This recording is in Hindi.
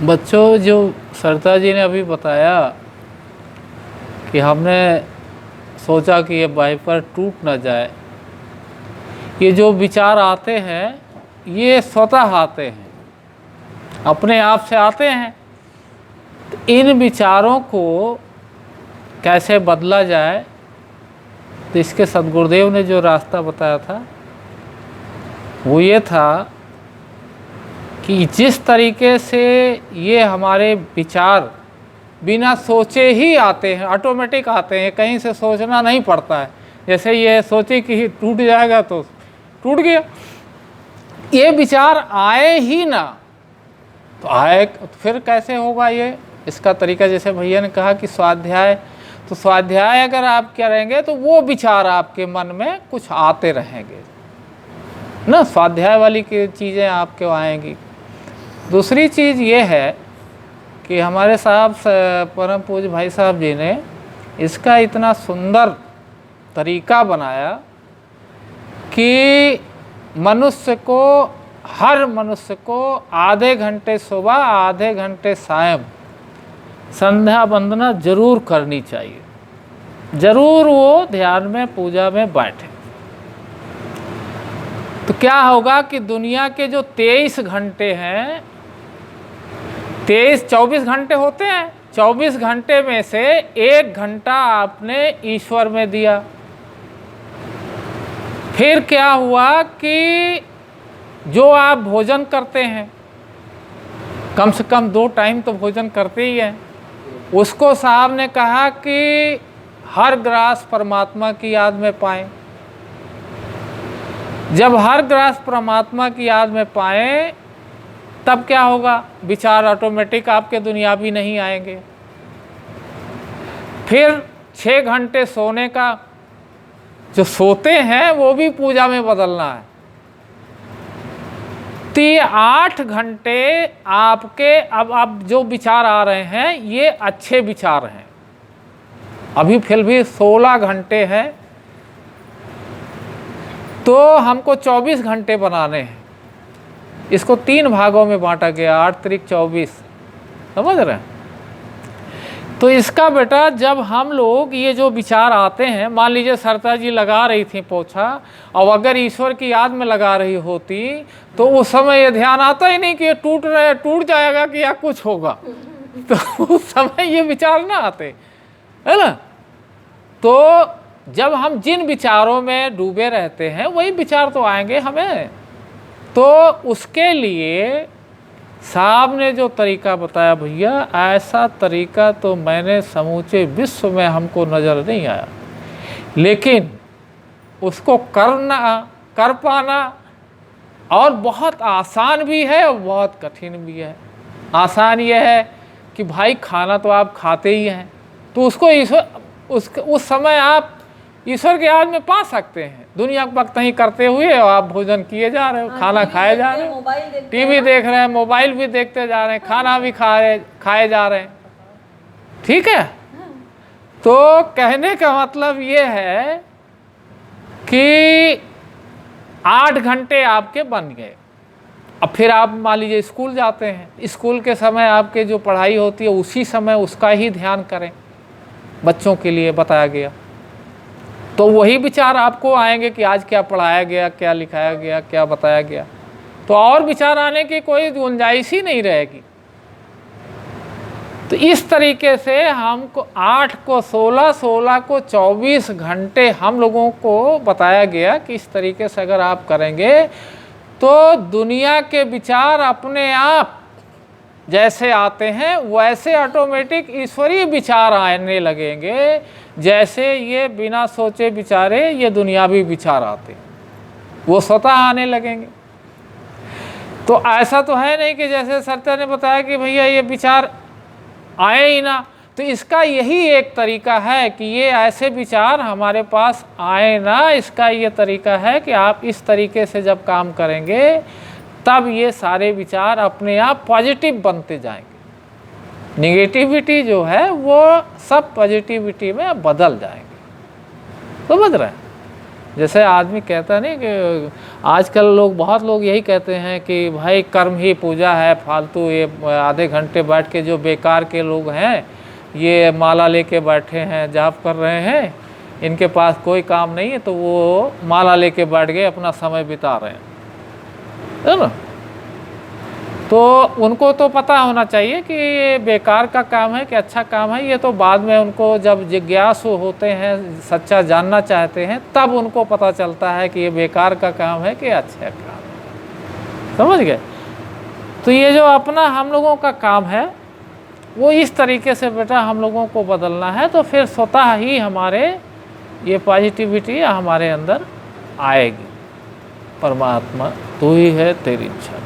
बच्चों, जो सरिता जी ने अभी बताया कि हमने सोचा कि ये वाइपर टूट ना जाए, ये जो विचार आते हैं ये स्वतः आते हैं, अपने आप से आते हैं। तो इन विचारों को कैसे बदला जाए, तो इसके सद्गुरुदेव ने जो रास्ता बताया था वो ये था कि जिस तरीके से ये हमारे विचार बिना सोचे ही आते हैं, ऑटोमेटिक आते हैं, कहीं से सोचना नहीं पड़ता है। जैसे ये सोचे कि टूट जाएगा तो टूट गया, ये विचार आए ही ना तो आए फिर कैसे होगा ये। इसका तरीका जैसे भैया ने कहा कि स्वाध्याय, तो स्वाध्याय अगर आप करेंगे तो वो विचार आपके मन में कुछ आते रहेंगे ना, स्वाध्याय वाली की चीज़ें आपके आएंगी। दूसरी चीज़ ये है कि हमारे साहब परम पूज्य भाई साहब जी ने इसका इतना सुंदर तरीका बनाया कि हर मनुष्य को आधे घंटे सुबह आधे घंटे शाम संध्या वंदना जरूर करनी चाहिए, जरूर वो ध्यान में पूजा में बैठे। तो क्या होगा कि दुनिया के जो 23 घंटे हैं, 24 घंटे होते हैं, 24 घंटे में से 1 घंटा आपने ईश्वर में दिया। फिर क्या हुआ कि जो आप भोजन करते हैं, कम से कम 2 टाइम तो भोजन करते ही हैं, उसको साहब ने कहा कि हर ग्रास परमात्मा की याद में पाएं। जब हर ग्रास परमात्मा की याद में पाएं तब क्या होगा, विचार ऑटोमेटिक आपके दुनियावी नहीं आएंगे। फिर 6 घंटे सोने का, जो सोते हैं वो भी पूजा में बदलना है। तो ये 8 घंटे आपके, अब जो विचार आ रहे हैं ये अच्छे विचार हैं, अभी फिर भी 16 घंटे हैं, तो हमको 24 घंटे बनाने हैं। इसको 3 भागों में बांटा गया, 8 त्रिक 24, समझ रहे हैं। तो इसका बेटा जब हम लोग ये जो विचार आते हैं, मान लीजिए सरिता जी लगा रही थी पोछा, और अगर ईश्वर की याद में लगा रही होती तो उस समय ये ध्यान आता ही नहीं कि ये टूट जाएगा कि या कुछ होगा, तो उस समय ये विचार ना आते, है ना। तो जब हम जिन विचारों में डूबे रहते हैं वही विचार तो आएंगे हमें। तो उसके लिए साहब ने जो तरीका बताया भैया, ऐसा तरीका तो मैंने समूचे विश्व में हमको नज़र नहीं आया, लेकिन उसको कर पाना और बहुत आसान भी है और बहुत कठिन भी है। आसान यह है कि भाई खाना तो आप खाते ही हैं, तो उसको उस समय आप ईश्वर के याद में पा सकते हैं। दुनिया का वक्त नहीं करते हुए और आप भोजन किए जा रहे हो, खाना खाए जा रहे हो, टीवी देख रहे हैं, मोबाइल भी देखते जा रहे हैं, खाना भी खाए जा रहे हैं, ठीक है। तो कहने का मतलब ये है कि 8 घंटे आपके बन गए। अब फिर आप मान लीजिए स्कूल जाते हैं, स्कूल के समय आपके जो पढ़ाई होती है उसी समय उसका ही ध्यान करें, बच्चों के लिए बताया गया। तो वही विचार आपको आएंगे कि आज क्या पढ़ाया गया, क्या लिखाया गया, क्या बताया गया, तो और विचार आने की कोई गुंजाइश ही नहीं रहेगी। तो इस तरीके से हमको 8 को 16, 16 को 24 घंटे हम लोगों को बताया गया कि इस तरीके से अगर आप करेंगे तो दुनिया के विचार अपने आप जैसे आते हैं वैसे ऑटोमेटिक ईश्वरीय विचार आने लगेंगे, जैसे ये बिना सोचे विचारे ये दुनियावी विचार आते वो स्वतः आने लगेंगे। तो ऐसा तो है नहीं कि जैसे सरिता ने बताया कि भैया ये विचार आए ही ना, तो इसका यही एक तरीका है कि ये ऐसे विचार हमारे पास आए ना। इसका ये तरीका है कि आप इस तरीके से जब काम करेंगे तब ये सारे विचार अपने आप पॉजिटिव बनते जाएंगे, निगेटिविटी जो है वो सब पॉजिटिविटी में बदल जाएंगे, समझ रहे हैं। जैसे आदमी कहता नहीं कि आजकल लोग, बहुत लोग यही कहते हैं कि भाई कर्म ही पूजा है, फालतू ये आधे घंटे बैठ के जो बेकार के लोग हैं, ये माला लेके बैठे हैं, जाप कर रहे हैं, इनके पास कोई काम नहीं है, तो वो माला लेके बैठ गए, अपना समय बिता रहे हैं, है ना। तो उनको तो पता होना चाहिए कि ये बेकार का काम है कि अच्छा काम है। ये तो बाद में उनको जब जिज्ञासु होते हैं, सच्चा जानना चाहते हैं, तब उनको पता चलता है कि ये बेकार का काम है कि अच्छा काम है। समझ गए। तो ये जो अपना हम लोगों का काम है वो इस तरीके से बेटा हम लोगों को बदलना है, तो फिर स्वतः ही हमारे ये पॉजिटिविटी हमारे अंदर आएगी। परमात्मा तू ही है, तेरी इच्छा।